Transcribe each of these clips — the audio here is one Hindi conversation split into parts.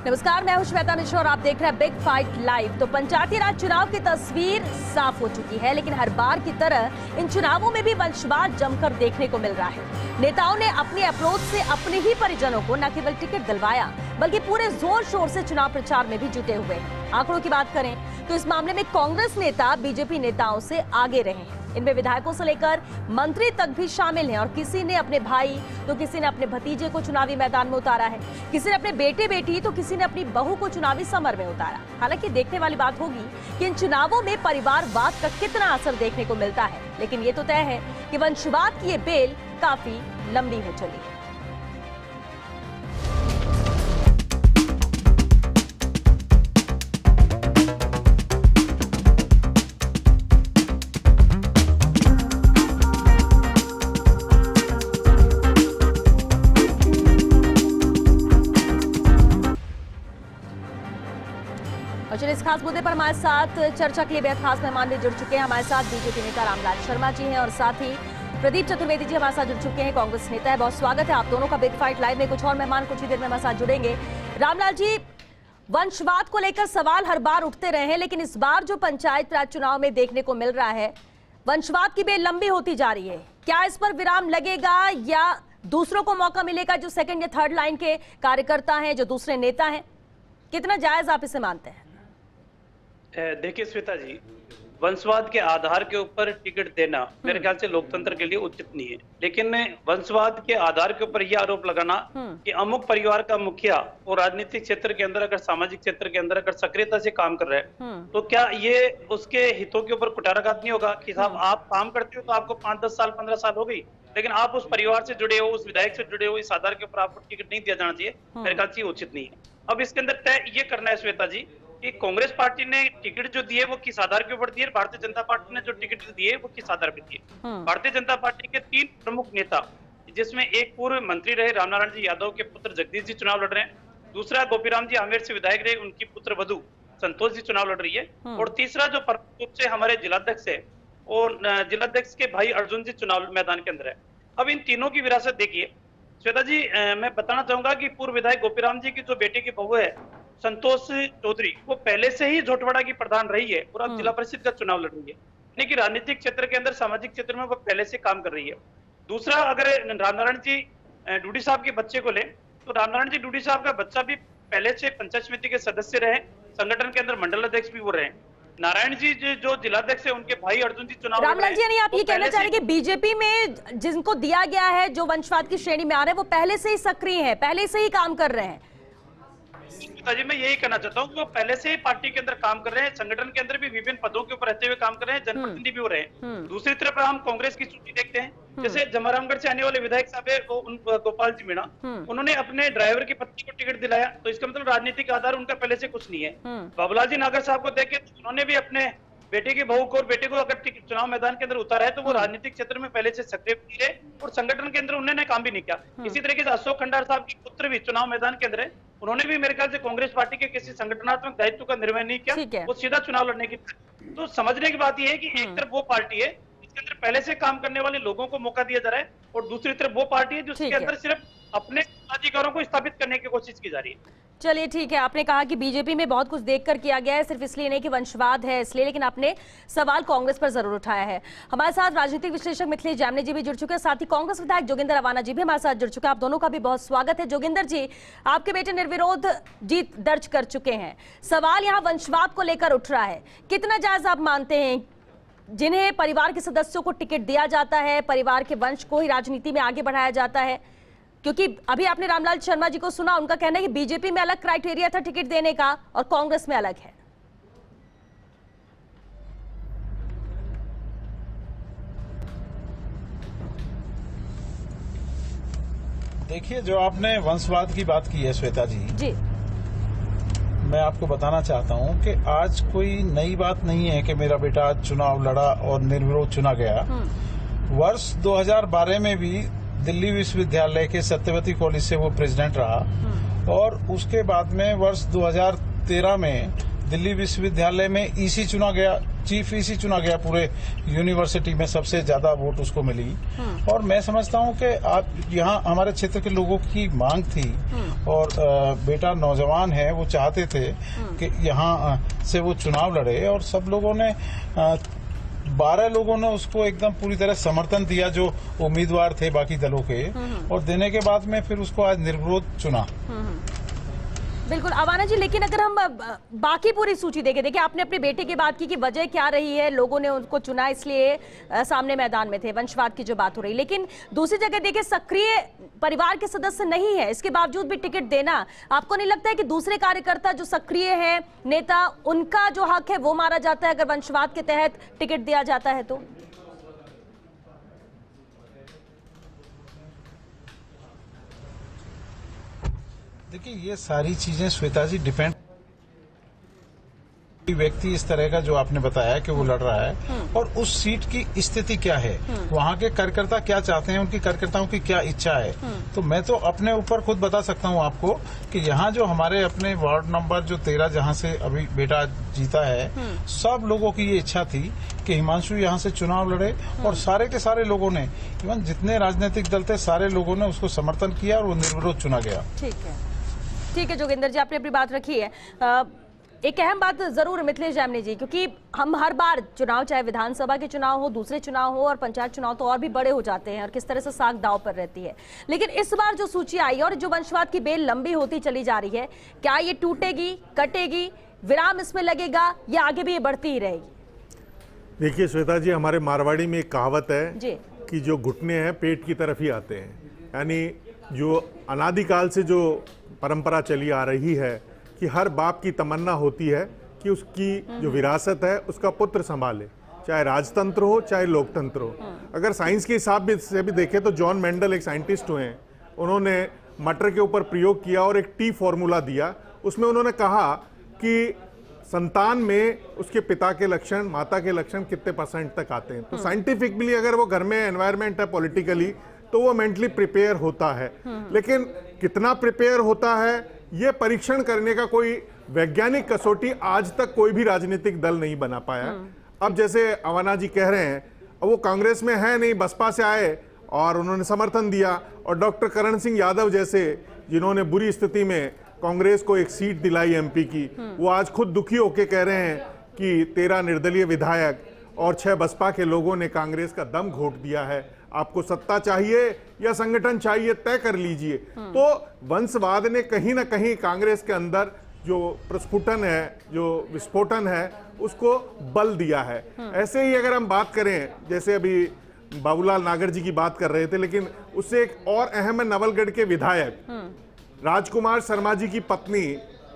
नमस्कार, मैं हूं श्वेता मिश्रा और आप देख रहे हैं बिग फाइट लाइव। तो पंचायती राज चुनाव की तस्वीर साफ हो चुकी है, लेकिन हर बार की तरह इन चुनावों में भी वंशवाद जमकर देखने को मिल रहा है। नेताओं ने अपनी अप्रोच से अपने ही परिजनों को न केवल टिकट दिलवाया, बल्कि पूरे जोर शोर से चुनाव प्रचार में भी जुटे हुए हैं। आंकड़ों की बात करें तो इस मामले में कांग्रेस नेता बीजेपी नेताओं से आगे रहे हैं। इनमें विधायकों से लेकर मंत्री तक भी शामिल हैं और किसी ने अपने भाई तो किसी ने अपने भतीजे को चुनावी मैदान में उतारा है, किसी ने अपने बेटे बेटी तो किसी ने अपनी बहू को चुनावी समर में उतारा। हालांकि देखने वाली बात होगी कि इन चुनावों में परिवारवाद का कितना असर देखने को मिलता है, लेकिन ये तो तय है कि वंशवाद की ये बेल काफी लंबी हो चली है। और चलिए इस खास मुद्दे पर हमारे साथ चर्चा के लिए बेहद खास मेहमान भी जुड़ चुके हैं। हमारे साथ बीजेपी नेता रामलाल शर्मा जी हैं और साथ ही प्रदीप चतुर्वेदी जी हमारे साथ जुड़ चुके हैं, कांग्रेस नेता है। बहुत स्वागत है आप दोनों का बिग फाइट लाइव में। कुछ और मेहमान कुछ ही देर में हमारे साथ जुड़ेंगे। रामलाल जी, वंशवाद को लेकर सवाल हर बार उठते रहे हैं, लेकिन इस बार जो पंचायत राज चुनाव में देखने को मिल रहा है, वंशवाद की बेल लंबी होती जा रही है। क्या इस पर विराम लगेगा या दूसरों को मौका मिलेगा, जो सेकंड या थर्ड लाइन के कार्यकर्ता हैं, जो दूसरे नेता हैं? कितना जायज आप इसे मानते हैं? देखिए श्वेता जी, वंशवाद के आधार के ऊपर टिकट देना मेरे ख्याल से लोकतंत्र के लिए उचित नहीं है। लेकिन वंशवाद के आधार के ऊपर यह आरोप लगाना कि अमुक परिवार का मुखिया और राजनीतिक क्षेत्र के अंदर अगर सामाजिक क्षेत्र के अंदर अगर सक्रियता से काम कर रहे हैं तो क्या ये उसके हितों के ऊपर कुठाराघात नहीं होगा कि साहब आप काम करते हो तो आपको 5-10 साल 15 साल हो गई, लेकिन आप उस परिवार से जुड़े हो, उस विधायक से जुड़े हो, इस आधार के ऊपर आपको टिकट नहीं दिया जाना चाहिए। मेरे ख्याल से उचित नहीं है। अब इसके अंदर तय ये करना है श्वेता जी कि कांग्रेस पार्टी ने टिकट जो दिए वो किस आधार के ऊपर दिए, भारतीय जनता पार्टी ने जो टिकट दिए वो किस आधार पर दिए। भारतीय जनता पार्टी के 3 प्रमुख नेता, जिसमें एक पूर्व मंत्री रहे रामनारायण जी यादव के पुत्र जगदीश जी चुनाव लड़ रहे हैं, दूसरा गोपीराम जी आमेर से विधायक रहे, उनकी पुत्र वधु संतोष जी चुनाव लड़ रही है, और तीसरा जो प्रमुख रूप से हमारे जिलाध्यक्ष है और जिलाध्यक्ष के भाई अर्जुन जी चुनाव मैदान के अंदर है। अब इन तीनों की विरासत देखिए श्वेता जी, मैं बताना चाहूंगा कि पूर्व विधायक गोपीराम जी की जो बेटे की बहू है संतोष चौधरी, वो पहले से ही झोटवाड़ा की प्रधान रही है और अब जिला परिषद का चुनाव लड़ रही है, यानी कि राजनीतिक क्षेत्र के अंदर सामाजिक क्षेत्र में वो पहले से काम कर रही है। दूसरा, अगर रामनारायण जी डूडी साहब के बच्चे को ले तो रामनारायण जी डूडी साहब का बच्चा भी पहले से पंचायत समिति के सदस्य रहे, संगठन के अंदर मंडल अध्यक्ष भी वो रहे। नारायण जी जो जिलाध्यक्ष है उनके भाई अर्जुन जी चुनाव। रामलाल जी, यानी आप ये कहना चाह रहे हैं कि बीजेपी में जिनको दिया गया है, जो वंशवाद की श्रेणी में आ रहे हैं, वो पहले से ही सक्रिय हैं, पहले से ही काम कर रहे हैं? जी, मैं यही कहना चाहता हूँ कि वो पहले से ही पार्टी के अंदर काम कर रहे हैं, संगठन के अंदर भी विभिन्न पदों के ऊपर रहते हुए काम कर रहे हैं, जनप्रतिनिधि भी हो रहे हैं। दूसरी तरफ हम कांग्रेस की सूची देखते हैं, जैसे जमरामगढ़ से आने वाले विधायक साहब है गोपाल जी मीणा, उन्होंने अपने ड्राइवर की पत्नी को टिकट दिलाया, तो इसका मतलब राजनीतिक आधार उनका पहले से कुछ नहीं है। बाबूलाल जी नागर साहब को देखें तो उन्होंने भी अपने बेटे की बहू को और बेटे को अगर चुनाव मैदान के अंदर उतारा है तो वो राजनीतिक क्षेत्र में पहले से सक्रिय रहे और संगठन के अंदर उन्होंने काम भी नहीं किया। इसी तरीके से अशोक खंडार साहब की पुत्र भी चुनाव मैदान के अंदर है, उन्होंने भी मेरे ख्याल से कांग्रेस पार्टी के किसी संगठनात्मक दायित्व का निर्वहन नहीं किया, वो सीधा चुनाव लड़ने की। तो समझने की बात यह है कि एक तरफ वो पार्टी है जिसके अंदर पहले से काम करने वाले लोगों को मौका दिया जा रहा है और दूसरी तरफ वो पार्टी है जिसके अंदर सिर्फ अपने अधिकारों को स्थापित करने की कोशिश की जा रही है। चलिए ठीक है, आपने कहा कि बीजेपी में बहुत कुछ देखकर किया गया है, सिर्फ इसलिए नहीं कि वंशवाद है इसलिए, लेकिन आपने सवाल कांग्रेस पर जरूर उठाया है। हमारे साथ राजनीतिक विश्लेषक मिथिलेश जामने जी भी जुड़ चुके हैं, साथ ही कांग्रेस विधायक जोगिंदर रवाना जी भी हमारे साथ जुड़ चुके हैं। आप दोनों का भी बहुत स्वागत है। जोगिंदर जी, आपके बेटे निर्विरोध जीत दर्ज कर चुके हैं, सवाल यहाँ वंशवाद को लेकर उठ रहा है, कितना जायज आप मानते हैं जिन्हें परिवार के सदस्यों को टिकट दिया जाता है, परिवार के वंश को ही राजनीति में आगे बढ़ाया जाता है? क्योंकि अभी आपने रामलाल शर्मा जी को सुना, उनका कहना है कि बीजेपी में अलग क्राइटेरिया था टिकट देने का और कांग्रेस में अलग है। देखिए, जो आपने वंशवाद की बात की है श्वेता जी, मैं आपको बताना चाहता हूं कि आज कोई नई बात नहीं है कि मेरा बेटा आज चुनाव लड़ा और निर्विरोध चुना गया। वर्ष 2012 में भी दिल्ली विश्वविद्यालय के सत्यवती कॉलेज से वो प्रेसिडेंट रहा और उसके बाद में वर्ष 2013 में दिल्ली विश्वविद्यालय में ईसी चुना गया, चीफ ईसी चुना गया, पूरे यूनिवर्सिटी में सबसे ज्यादा वोट उसको मिली। और मैं समझता हूं कि आप यहाँ हमारे क्षेत्र के लोगों की मांग थी और बेटा नौजवान है, वो चाहते थे कि यहाँ से वो चुनाव लड़े और सब लोगों ने 12 लोगों ने उसको एकदम पूरी तरह समर्थन दिया जो उम्मीदवार थे बाकी दलों के, और देने के बाद में फिर उसको आज निर्विरोध चुना। बिल्कुल अवाना जी, लेकिन अगर हम बाकी पूरी सूची देखें, देखिए आपने अपने बेटे की बात की कि वजह क्या रही है, लोगों ने उनको चुना इसलिए सामने मैदान में थे, वंशवाद की जो बात हो रही, लेकिन दूसरी जगह देखिए सक्रिय परिवार के सदस्य नहीं है, इसके बावजूद भी टिकट देना, आपको नहीं लगता है कि दूसरे कार्यकर्ता जो सक्रिय है, नेता, उनका जो हक है वो मारा जाता है अगर वंशवाद के तहत टिकट दिया जाता है तो? देखिए ये सारी चीजें श्वेता जी डिपेंड, व्यक्ति इस तरह का जो आपने बताया कि वो लड़ रहा है और उस सीट की स्थिति क्या है, वहाँ के कार्यकर्ता क्या चाहते हैं, उनकी कार्यकर्ताओं की क्या इच्छा है। तो मैं तो अपने ऊपर खुद बता सकता हूँ आपको कि यहाँ जो हमारे अपने वार्ड नंबर जो 13 जहाँ से अभी बेटा जीता है, सब लोगों की ये इच्छा थी कि हिमांशु यहाँ से चुनाव लड़े और सारे के सारे लोगों ने, इवन जितने राजनीतिक दल थे सारे लोगों ने उसको समर्थन किया और वो निर्विरोध चुना गया। ठीक है जोगिंदर जी, आपने अपनी बात रखी है। एक अहम बात जरूर मिथिलेश जामनी जी, क्योंकि हम हर बार चुनाव, चाहे विधानसभा के चुनाव हो, दूसरे चुनाव हो और पंचायत चुनाव तो और भी बड़े हो जाते हैं और किस तरह से साख दाव पर रहती है, लेकिन इस बार जो सूची आई और जो वंशवाद की बेल लंबी होती चली जा रही है, क्या ये टूटेगी, कटेगी, विराम इसमें लगेगा या आगे भी ये बढ़ती ही रहेगी? देखिए श्वेता जी, हमारे मारवाड़ी में एक कहावत है जी कि जो घुटने हैं पेट की तरफ ही आते हैं, यानी जो अनादिकाल से जो परंपरा चली आ रही है कि हर बाप की तमन्ना होती है कि उसकी जो विरासत है उसका पुत्र संभाले, चाहे राजतंत्र हो चाहे लोकतंत्र हो। अगर साइंस के हिसाब से भी देखें तो जॉन मेंडल एक साइंटिस्ट हुए हैं, उन्होंने मटर के ऊपर प्रयोग किया और एक टी फॉर्मूला दिया। उसमें उन्होंने कहा कि संतान में उसके पिता के लक्षण, माता के लक्षण कितने % तक आते हैं। तो साइंटिफिकली अगर वो घर में एनवायरनमेंट है पॉलिटिकली, तो वो मेंटली प्रिपेयर होता है, लेकिन कितना प्रिपेयर होता है ये परीक्षण करने का कोई वैज्ञानिक कसौटी आज तक कोई भी राजनीतिक दल नहीं बना पाया। अब जैसे अवाना जी कह रहे हैं, वो कांग्रेस में है नहीं, बसपा से आए और उन्होंने समर्थन दिया, और डॉक्टर करण सिंह यादव जैसे जिन्होंने बुरी स्थिति में कांग्रेस को एक सीट दिलाई एमपी की, वो आज खुद दुखी होकर कह रहे हैं कि 13 निर्दलीय विधायक और 6 बसपा के लोगों ने कांग्रेस का दम घोट दिया है, आपको सत्ता चाहिए या संगठन चाहिए, तय कर लीजिए। तो वंशवाद ने कहीं ना कहीं कांग्रेस के अंदर जो प्रस्फुटन है, जो विस्फोटन है, उसको बल दिया है। ऐसे ही अगर हम बात करें, जैसे अभी बाबूलाल नागर जी की बात कर रहे थे, लेकिन उससे एक और अहम है नवलगढ़ के विधायक राजकुमार शर्मा जी की पत्नी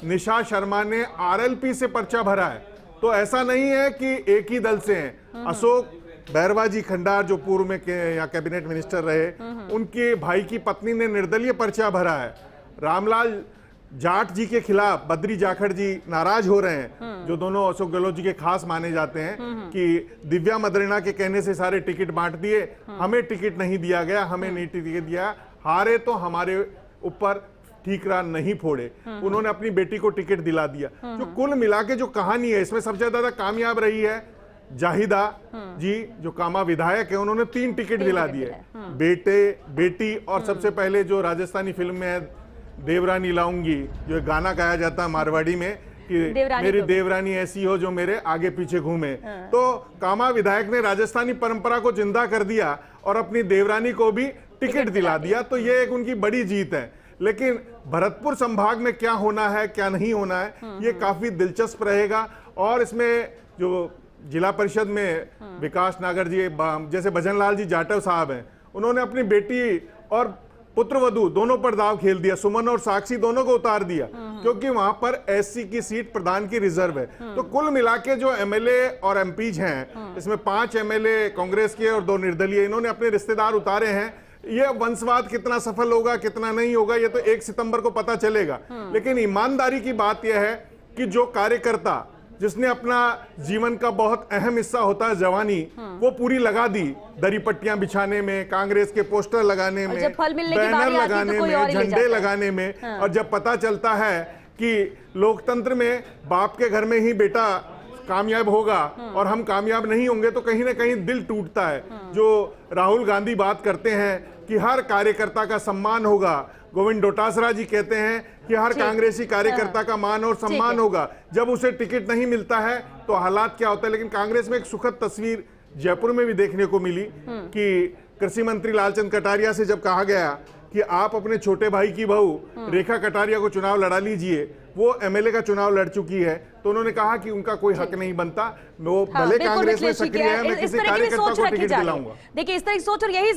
निशा शर्मा ने आरएलपी से पर्चा भरा है। तो ऐसा नहीं है कि एक ही दल से हैं। अशोक बैरवा जी खंडार जो पूर्व में यहाँ कैबिनेट मिनिस्टर रहे, उनके भाई की पत्नी ने निर्दलीय पर्चा भरा है। रामलाल जाट जी के खिलाफ बद्री जाखड़ जी नाराज हो रहे हैं, जो दोनों अशोक गहलोत जी के खास माने जाते हैं, कि दिव्या मदरेना के कहने से सारे टिकट बांट दिए, हमें टिकट नहीं दिया गया, हमें नहीं टिकट दिया, हारे तो हमारे ऊपर ठीकरा नहीं फोड़े। उन्होंने अपनी बेटी को टिकट दिला दिया। जो कुल मिला के जो कहानी है, इसमें सबसे ज्यादा कामयाब रही है जाहिदा जी, जो कामा विधायक है, उन्होंने 3 टिकट दिला दिए, बेटे, बेटी और सबसे पहले जो राजस्थानी फिल्म में है देवरानी लाऊंगी, जो गाना गाया जाता है मारवाड़ी में कि मेरी देवरानी ऐसी हो जो मेरे आगे पीछे घूमे। तो कामा विधायक ने राजस्थानी परंपरा को जिंदा कर दिया और अपनी देवरानी को भी टिकट दिला दिया। तो ये एक उनकी बड़ी जीत है। लेकिन भरतपुर संभाग में क्या होना है, क्या नहीं होना है, ये काफी दिलचस्प रहेगा। और इसमें जो जिला परिषद में विकास नागर जी, जैसे भजनलाल जी जाटव साहब हैं, उन्होंने अपनी बेटी और पुत्रवधू दोनों पर दाव खेल दिया, सुमन और साक्षी दोनों को उतार दिया, क्योंकि वहां पर एससी की सीट प्रधान की रिजर्व है। तो कुल मिला के जो एमएलए और एमपीज हैं, इसमें 5 एमएलए कांग्रेस के और 2 निर्दलीय, इन्होंने अपने रिश्तेदार उतारे हैं। ये वंशवाद कितना सफल होगा, कितना नहीं होगा, ये तो 1 सितंबर को पता चलेगा। लेकिन ईमानदारी की बात यह है कि जो कार्यकर्ता, जिसने अपना जीवन का बहुत अहम हिस्सा होता है जवानी, वो पूरी लगा दी दरी पट्टियां बिछाने में, कांग्रेस के पोस्टर लगाने में, बैनर लगाने में, झंडे लगाने में। और जब पता चलता है कि लोकतंत्र में बाप के घर में ही बेटा कामयाब होगा और हम कामयाब नहीं होंगे तो कहीं ना कहीं दिल टूटता है। जो राहुल गांधी बात करते हैं कि हर कार्यकर्ता का सम्मान होगा, गोविंद डोटासरा जी कहते हैं कि हर कांग्रेसी कार्यकर्ता का मान और सम्मान होगा, जब उसे टिकट नहीं मिलता है तो हालात क्या होता है। लेकिन कांग्रेस में एक सुखद तस्वीर जयपुर में भी देखने को मिली कि कृषि मंत्री लालचंद कटारिया से जब कहा गया कि आप अपने छोटे भाई की बहू रेखा कटारिया को चुनाव लड़ा लीजिए, वो एमएलए का चुनाव लड़ चुकी है, तो उन्होंने कहा कि उनका कोई हक नहीं बनता, वो भले कांग्रेस में सक्रिय है, मैं किसी कार्यकर्ता को टिकट दिलाऊंगा। देखिए इस तरह की सोच, और यही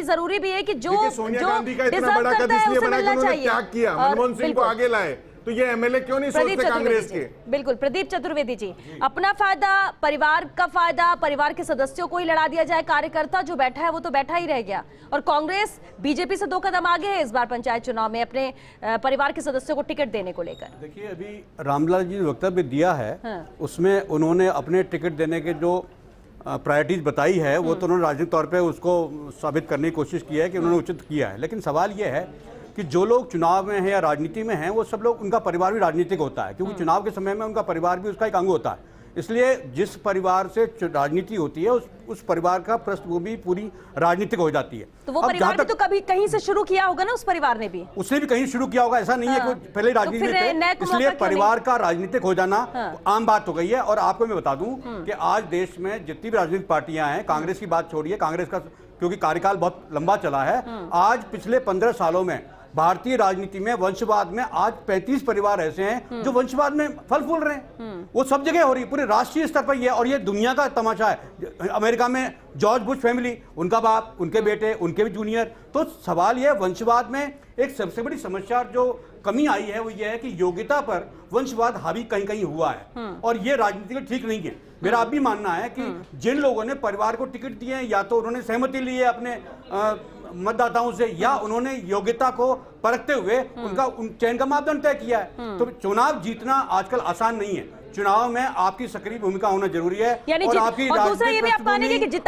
जरूरी भी है कि जो सोनिया गांधी का इतना बड़ा कद इसलिए बना कि उन्होंने त्याग किया, मनमोहन सिंह को आगे लाए, तो ये एमएलए क्यों नहीं सोचते कांग्रेस के। बिल्कुल, प्रदीप चतुर्वेदी जी, अपना फायदा, परिवार का फायदा, परिवार के सदस्यों को ही लड़ा दिया जाए, कार्यकर्ता जो बैठा है वो तो बैठा ही रह गया। और कांग्रेस बीजेपी से 2 कदम आगे है इस बार पंचायत चुनाव में अपने परिवार के सदस्यों को टिकट देने को लेकर। देखिए अभी रामलाल जी ने वक्तव्य दिया है, उसमें उन्होंने अपने टिकट देने के जो प्रायोरिटीज बताई है वो तो उन्होंने राजनीतिक तौर पे उसको साबित करने की कोशिश की है कि उन्होंने उचित किया है। लेकिन सवाल ये है कि जो लोग चुनाव में हैं या राजनीति में हैं वो सब लोग, उनका परिवार भी राजनीतिक होता है, क्योंकि चुनाव के समय में उनका परिवार भी उसका एक अंग होता है। इसलिए जिस परिवार से राजनीति होती है उस परिवार का पृष्ठभूमि पूरी राजनीतिक हो जाती है। तो वो परिवार भी तो कभी कहीं से शुरू किया होगा ना, उस परिवार ने भी, उसने भी कहीं शुरू किया होगा, ऐसा नहीं है कि पहले राजनीति में थे, इसलिए परिवार का राजनीतिक हो जाना आम बात हो गई है। और आपको मैं बता दूं कि आज देश में जितनी भी राजनीतिक पार्टियां हैं, कांग्रेस की बात छोड़िए, कांग्रेस का क्योंकि कार्यकाल बहुत लंबा चला है, आज पिछले 15 सालों में भारतीय राजनीति में वंशवाद में आज 35 परिवार ऐसे हैं जो वंशवाद में फल फूल रहे हैं। वो सब जगह हो रही है, पूरे राष्ट्रीय स्तर पर ये, और ये दुनिया का तमाशा है। अमेरिका में जॉर्ज बुश फैमिली, उनका बाप, उनके बेटे, उनके भी जूनियर। तो सवाल ये, वंशवाद में एक सबसे बड़ी समस्या जो कमी आई है वो ये है कि योग्यता पर वंशवाद हावी कहीं कहीं हुआ है, और ये राजनीति में ठीक नहीं है। मेरा अब भी मानना है कि जिन लोगों ने परिवार को टिकट दिए, या तो उन्होंने सहमति ली है अपने मतदाताओं से, या उन्होंने योग्यता को परखते हुए उनका चयन का मापदंड तय किया है। तो चुनाव जीतना आजकल आसान नहीं है, चुनाव में आपकी सक्रिय भूमिका होना जरूरी है, और आपकी राजनीतिक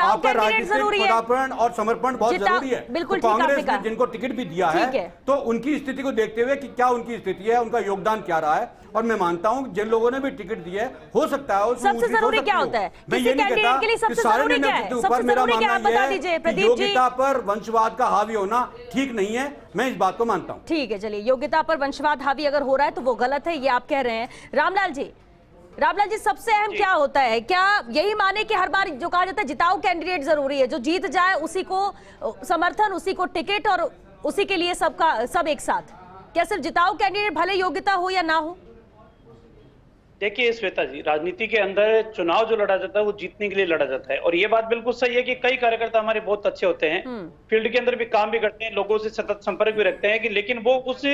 और समर्पण बहुत जरूरी है। बिल्कुल, तो कांग्रेस ने जिनको टिकट भी दिया है तो उनकी स्थिति को देखते हुए कि क्या उनकी स्थिति है, उनका योगदान क्या रहा है, और मैं मानता हूं जिन लोगों ने भी टिकट दिया है, हो सकता है सबसे जरूरी क्या होता है, मैं ये नहीं कहता कि सारे निर्णय के ऊपर मेरा मानना ये है कि योग्यता पर वंशवाद का हावी होना ठीक नहीं है, मैं इस बात को मानता हूं। ठीक है, चलिए, योग्यता पर वंशवाद हावी अगर हो रहा है तो वो गलत है, ये आप कह रहे हैं। रामलाल जी, सबसे अहम क्या होता है? क्या यही माने कि हर बार जो कहा जाता है जिताऊ कैंडिडेट जरूरी है, जो जीत जाए उसी को समर्थन, उसी को टिकट, और उसी के लिए सब एक साथ? क्या सिर्फ जिताऊ कैंडिडेट भले योग्यता हो या ना हो? देखिए श्वेता जी, राजनीति के अंदर चुनाव जो लड़ा जाता है वो जीतने के लिए लड़ा जाता है, और ये बात बिल्कुल सही है कि कई कार्यकर्ता हमारे बहुत अच्छे होते हैं, फील्ड के अंदर भी काम भी करते हैं, लोगों से सतत संपर्क भी रखते हैं, कि लेकिन वो उस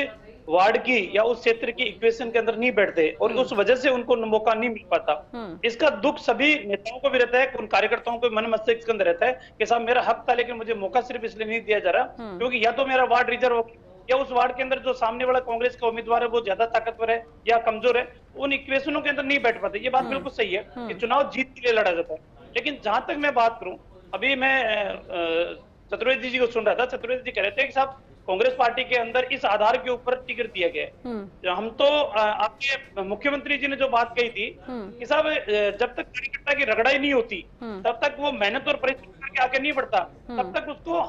वार्ड की या उस क्षेत्र की इक्वेशन के अंदर नहीं बैठते, और उस वजह से उनको मौका नहीं मिल पाता। इसका दुख सभी नेताओं को भी रहता है, उन कार्यकर्ताओं को मन मस्तिष्क के अंदर रहता है कि साहब मेरा हक था, लेकिन मुझे मौका सिर्फ इसलिए नहीं दिया जा रहा क्योंकि या तो मेरा वार्ड रिजर्व हो, या उस वार्ड के अंदर जो सामने वाला कांग्रेस का उम्मीदवार है वो ज्यादा ताकतवर है या कमजोर है, उन इक्वेशनों के अंदर नहीं बैठ पाते। ये बात बिल्कुल सही है कि चुनाव जीत के लिए लड़ा जाता है। लेकिन जहां तक मैं बात करूं, अभी मैं चतुर्वेदी जी को सुन रहा था, चतुर्वेदी जी कह रहे थे कि साहब कांग्रेस पार्टी के अंदर इस आधार के ऊपर टिकट दिया गया है। हम तो आपके मुख्यमंत्री जी ने जो बात कही थी कि साहब जब तक कार्यकर्ता की रगड़ाई नहीं होती तब तक वो मेहनत और परिश्रम करके आगे नहीं बढ़ता, तब तक उसको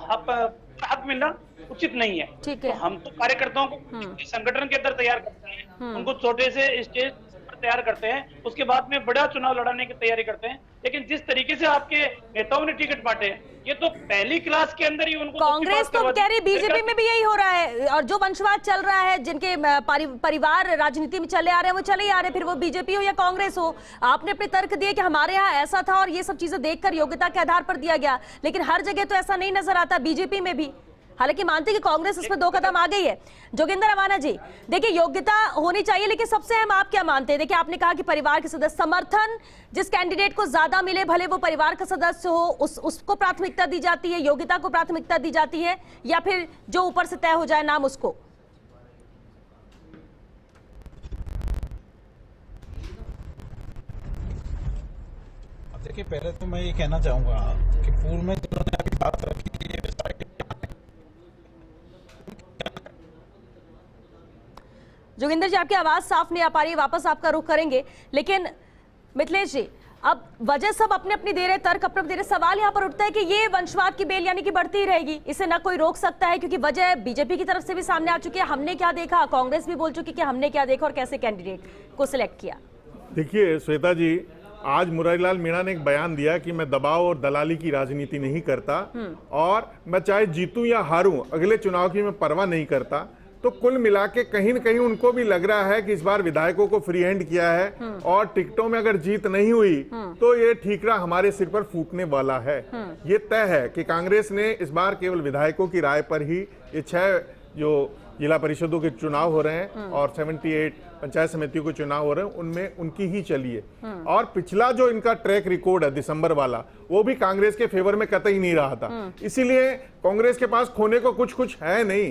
हक मिलना उचित नहीं है। तो हम तो कार्यकर्ताओं को संगठन के अंदर तैयार करते हैं, उनको छोटे से स्टेज पर तैयार करते हैं, उसके बाद में बड़ा चुनाव लड़ाने की तैयारी करते हैं। लेकिन जिस तरीके से आपके नेताओं ने टिकट बांटे, ये तो पहली क्लास के अंदर ही उनको कांग्रेस तो कह रही, बीजेपी में भी यही हो रहा है, और जो वंशवाद चल रहा है, जिनके परिवार राजनीति में चले आ रहे हैं वो चले आ रहे हैं, फिर वो बीजेपी हो या कांग्रेस हो। आपने अपने तर्क दिए कि हमारे यहाँ ऐसा था और ये सब चीजें देखकर योग्यता के आधार पर दिया गया, लेकिन हर जगह तो ऐसा नहीं नजर आता, बीजेपी में भी। हालांकि मानते कि कांग्रेस इसमें 2 कदम आ गई है। जोगिंदर अवाना जी, देखिए योग्यता होनी चाहिए, लेकिन सबसे अहम आप क्या मानते हैं? देखिए आपने कहा कि परिवार के सदस्य, समर्थन जिस कैंडिडेट को ज्यादा मिले, भले वो परिवार का सदस्य हो, उसको प्राथमिकता दी जाती है, योग्यता को प्राथमिकता दी जाती है, या फिर जो ऊपर से तय हो जाए नाम उसको? देखिए पहले तो मैं ये कहना चाहूंगा कि पूर्व में जिन्होंने अभी बात रखी जोगिंदर जी, आपकी आवाज साफ नहीं आ पा रही है, वापस आपका रुख करेंगे। लेकिन मिथिलेश जी, अब वजह सब अपने अपनी दे रहे, तर्क अपने अपने दे रहे, सवाल यहाँ पर उठता है कि ये वंशवाद की बेल यानी कि बढ़ती ही रहेगी, इसे ना कोई रोक सकता है, क्योंकि वजह बीजेपी की तरफ से भी सामने आ चुकी है, हमने क्या देखा, कांग्रेस भी बोल चुकी कि हमने क्या देखा और कैसे कैंडिडेट को सिलेक्ट किया। देखिए श्वेता जी, आज मुरारीलाल मीणा ने एक बयान दिया कि मैं दबाव और दलाली की राजनीति नहीं करता और मैं चाहे जीतूं या हारूं, अगले चुनाव की मैं परवाह नहीं करता। तो कुल मिला के कहीं न कहीं उनको भी लग रहा है कि इस बार विधायकों को फ्री हैंड किया है और टिकटों में अगर जीत नहीं हुई तो ये ठीकरा हमारे सिर पर फूटने वाला है। ये तय है कि कांग्रेस ने इस बार केवल विधायकों की राय पर ही ये 6 जो जिला परिषदों के चुनाव हो रहे हैं और 78 पंचायत समितियों के चुनाव हो रहे हैं, उनमें उनकी ही चली है। और पिछला जो इनका ट्रैक रिकॉर्ड है दिसंबर वाला, वो भी कांग्रेस के फेवर में कतई नहीं रहा था। इसीलिए कांग्रेस के पास खोने को कुछ है नहीं,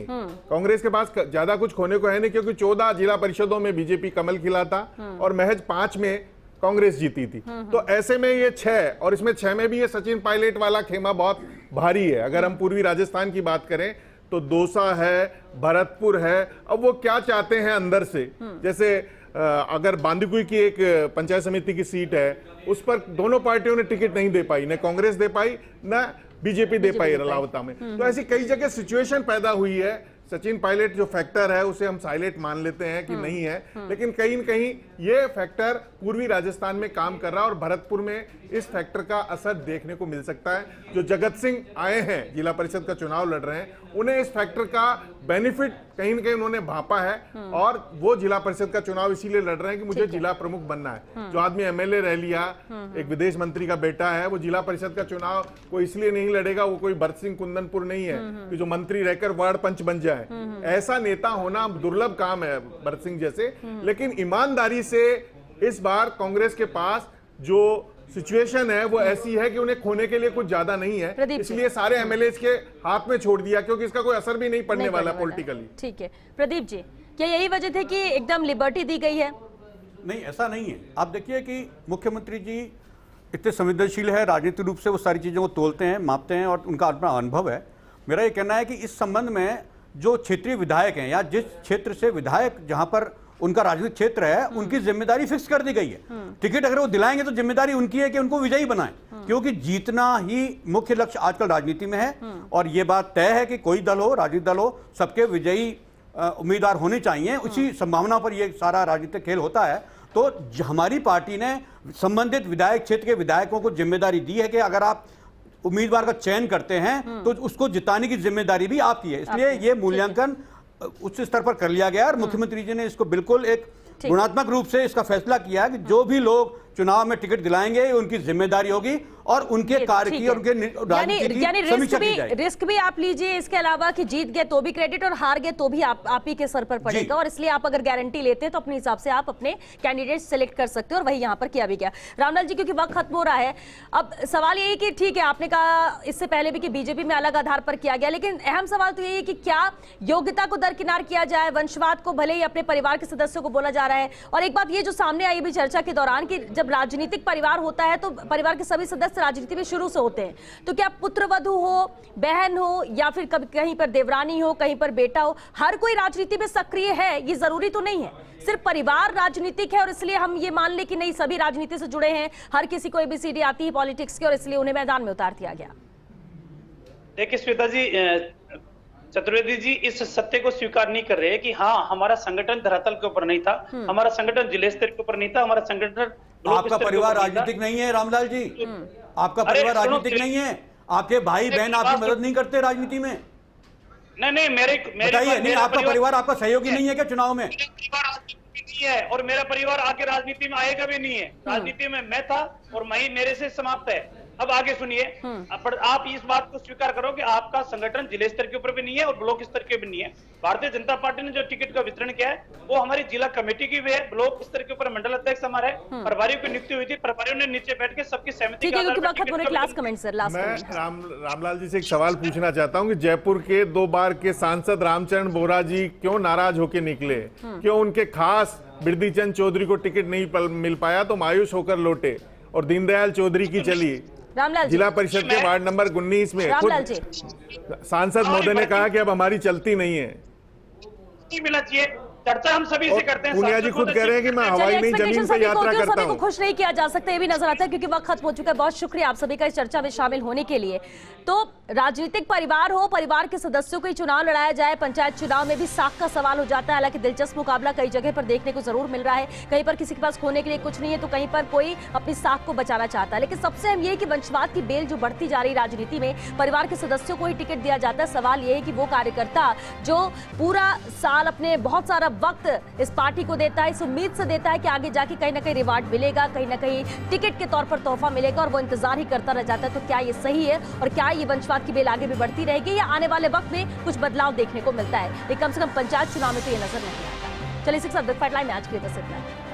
कांग्रेस के पास ज्यादा कुछ खोने को है नहीं, क्योंकि 14 जिला परिषदों में बीजेपी कमल खिला था और महज 5 में कांग्रेस जीती थी। तो ऐसे में ये 6, और इसमें 6 में भी ये सचिन पायलट वाला खेमा बहुत भारी है। अगर हम पूर्वी राजस्थान की बात करें तो दौसा है, भरतपुर है। अब वो क्या चाहते हैं अंदर से, जैसे अगर बांदीकुई की एक पंचायत समिति की सीट है, उस पर दोनों पार्टियों ने टिकट नहीं दे पाई, न कांग्रेस दे पाई न बीजेपी दे पाई रलावता में। तो ऐसी कई जगह सिचुएशन पैदा हुई है। सचिन पायलट जो फैक्टर है उसे हम साइलेंट मान लेते हैं कि नहीं है, लेकिन कहीं न कहीं ये फैक्टर पूर्वी राजस्थान में काम कर रहा है और भरतपुर में इस फैक्टर का असर देखने को मिल सकता है। जो जगत सिंह आए हैं, जिला परिषद का चुनाव लड़ रहे हैं, उन्हें इस फैक्टर का बेनिफिट कहीं न कहीं उन्होंने भांपा है और वो जिला परिषद का चुनाव इसीलिए लड़ रहे हैं कि मुझे जिला प्रमुख बनना है। जो आदमी एमएलए रह लिया, एक विदेश मंत्री का बेटा है, वो जिला परिषद का चुनाव कोई इसलिए नहीं लड़ेगा, वो कोई भरत सिंह कुंदनपुर नहीं है कि जो मंत्री रहकर वार्ड पंच बन जाए। ऐसा नेता होना दुर्लभ काम है भरत सिंह जैसे। लेकिन ईमानदारी से इस बार कांग्रेस के पास जो सिचुएशन है वो ऐसी है कि उन्हें खोने के लिए कुछ ज्यादा नहीं है, इसलिए सारे एमएलए के हाथ में छोड़ दिया, क्योंकि इसका कोई असर भी नहीं पड़ने वाला पॉलिटिकली। ठीक है प्रदीप जी, क्या यही वजह थी कि एकदम लिबर्टी दी गई है? नहीं, ऐसा नहीं है। आप देखिए कि मुख्यमंत्री जी इतने संवेदनशील है, राजनीतिक रूप से वो सारी चीजों को तोलते हैं, मापते हैं और उनका अपना अनुभव है। मेरा ये कहना है कि इस संबंध में जो क्षेत्रीय विधायक हैं या जिस क्षेत्र से विधायक जहां पर उनका राजनीतिक क्षेत्र है, उनकी जिम्मेदारी फिक्स कर दी गई है। टिकट अगर वो दिलाएंगे तो जिम्मेदारी उनकी है कि उनको विजयी बनाएं, क्योंकि जीतना ही मुख्य लक्ष्य आजकल राजनीति में है। और ये बात तय है कि कोई दल हो, राजनीतिक दल हो, सबके विजयी उम्मीदवार होने चाहिए। उसी संभावना पर ये सारा राजनीतिक खेल होता है। तो हमारी पार्टी ने संबंधित विधायक क्षेत्र के विधायकों को जिम्मेदारी दी है कि अगर आप उम्मीदवार का चयन करते हैं तो उसको जिताने की जिम्मेदारी भी आपकी है। इसलिए ये मूल्यांकन उच्च स्तर पर कर लिया गया और मुख्यमंत्री जी ने इसको बिल्कुल एक गुणात्मक रूप से इसका फैसला किया है कि जो भी लोग चुनाव में टिकट दिलाएंगे उनकी जिम्मेदारी होगी और उनके कार्य की और उनके रिस्क भी आप लीजिए। इसके अलावा कि जीत गए तो भी क्रेडिट और हार गए तो भी आप ही के सर पर पड़ेगा, और इसलिए आप अगर गारंटी लेते हैं तो अपने हिसाब से आप अपने कैंडिडेट सेलेक्ट कर सकते हो, और वही यहाँ पर किया भी गया। रामलाल जी, क्योंकि वक्त खत्म हो रहा है, अब सवाल यही कि ठीक है आपने कहा इससे पहले भी कि बीजेपी में अलग आधार पर किया गया, लेकिन अहम सवाल तो यही है कि क्या योग्यता को दरकिनार किया जाए, वंशवाद को भले ही अपने परिवार के सदस्यों को बोला जा रहा है। और एक बात ये जो सामने आई भी चर्चा के दौरान कि जब राजनीतिक परिवार होता है तो परिवार के सभी सदस्य राजनीति में शुरू से होते हैं, तो क्या पुत्रवधू हो, बहन हो, या फिर कहीं पर देवरानी हो, कहीं पर बेटा हो, हर कोई राजनीति में सक्रिय है, ये जरूरी तो नहीं है। सिर्फ परिवार राजनीतिक है और इसलिए हम ये मान ले कि नहीं सभी राजनीति से जुड़े हैं, हर किसी को एबीसीडी आती है पॉलिटिक्स की और इसलिए उन्हें मैदान में उतार दिया गया। देखिए श्वेता जी, चतुर्वेदी जी इस सत्य को स्वीकार नहीं कर रहे कि हाँ हमारा संगठन धरातल के ऊपर नहीं था, हमारा संगठन जिले स्तर के ऊपर नहीं था, हमारा संगठन आपका परिवार राजनीतिक नहीं है रामलाल जी, आपका परिवार राजनीतिक नहीं है, आपके भाई बहन आपकी मदद नहीं करते राजनीति में? नहीं, मेरे बताइए, नहीं आपका परिवार आपका सहयोगी नहीं है क्या चुनाव में? नहीं है और मेरा परिवार आगे राजनीति में आएगा भी नहीं है। राजनीति में मैं था और मेरे से समाप्त है। अब आगे सुनिए, आप इस बात को स्वीकार करो कि आपका संगठन जिले स्तर के ऊपर भी नहीं है और ब्लॉक स्तर के भी नहीं है। भारतीय जनता पार्टी ने जो टिकट का वितरण किया है वो हमारी जिला कमेटी की भी है, ब्लॉक स्तर के ऊपर मंडल अध्यक्ष हमारे प्रभारियों की नियुक्ति हुई थी, प्रभारियों ने नीचे बैठ के सबकी सहमति के आधार पर। मैं रामलाल जी से एक सवाल पूछना चाहता हूँ कि जयपुर के 2 बार के सांसद रामचरण बोरा जी क्यों नाराज होकर निकले? क्यों उनके खास बिरदी चंद चौधरी को टिकट नहीं मिल पाया तो मायूस होकर लौटे और दीनदयाल चौधरी की चली? जिला परिषद के वार्ड नंबर 19 में खुद सांसद महोदय ने कहा कि अब हमारी चलती नहीं है। मिलना चाहिए चर्चा हम सभी से करते हैं। पूनिया जी खुद कह रहे हैं कि मैं हवाई में जमीन पे यात्रा करता सभी को हूं। खुश नहीं किया जा सकता, ये भी नजर आता है, क्योंकि वक्त खत्म हो चुका है। बहुत शुक्रिया आप सभी का इस चर्चा में शामिल होने के लिए। तो राजनीतिक परिवार हो, परिवार के सदस्यों को ही चुनाव लड़ाया जाए, पंचायत चुनाव में भी साख का सवाल हो जाता है। हालांकि दिलचस्प मुकाबला कई जगह पर देखने को जरूर मिल रहा है, कहीं पर किसी के पास खोने के लिए कुछ नहीं है तो कहीं पर कोई अपनी साख को बचाना चाहता है। लेकिन सबसे अहम ये है कि वंशवाद की बेल जो बढ़ती जा रही राजनीति में, परिवार के सदस्यों को ही टिकट दिया जाता है। सवाल ये है कि वो कार्यकर्ता जो पूरा साल अपने बहुत सारा वक्त इस पार्टी को देता है, इस उम्मीद से देता है कि आगे जाके कहीं ना कहीं रिवार्ड मिलेगा, कहीं ना कहीं टिकट के तौर पर तोहफा मिलेगा, और वो इंतजार ही करता रह जाता है। तो क्या ये सही है, और क्या ये वंशवाद की बेल आगे भी बढ़ती रहेगी, या आने वाले वक्त में कुछ बदलाव देखने को मिलता है? ये कम से कम पंचायत चुनाव में तो ये नजर नहीं आता। चलिए इसी के साथ बिग फाइट लाइव में आज के लिए बस इतना।